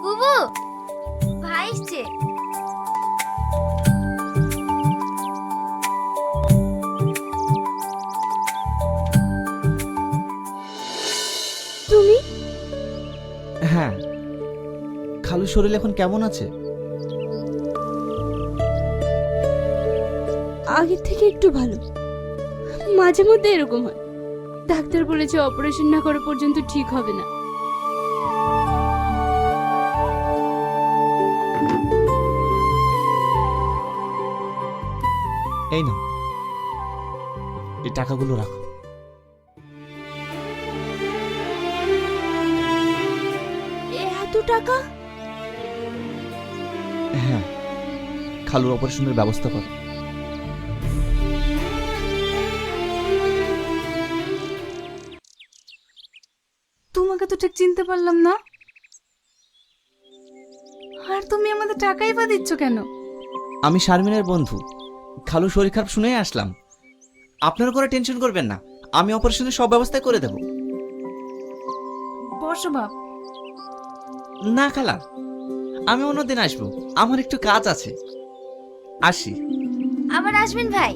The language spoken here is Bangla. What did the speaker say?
বুবু, ভাই এসছে। তুমি? হ্যাঁ, খালু শরীর এখন কেমন আছে? আগের থেকে একটু ভালো, মাঝে মধ্যে এরকম হয়। ডাক্তার বলেছে অপারেশন না করা পর্যন্ত ঠিক হবে না। এই নাও, এই টাকাগুলো রাখো। এত টাকা? হ্যাঁ, খালুর অপারেশনের ব্যবস্থা করো। তোমাকে তো ঠিক চিনতে পারলাম না। আর তুমি আমাদের টাকাই বা দিচ্ছ কেন? আমি শারমিনের বন্ধু, খালু শরীর খারাপ শুনেই আসলাম। আপনার করে টেনশন করবেন না, আমি অপারেশনের সব ব্যবস্থা করে দেব। বসো বাপ। না খালা, আমি অন্যদিন আসবো, আমার একটু কাজ আছে। আসি। আবার আসবেন ভাই।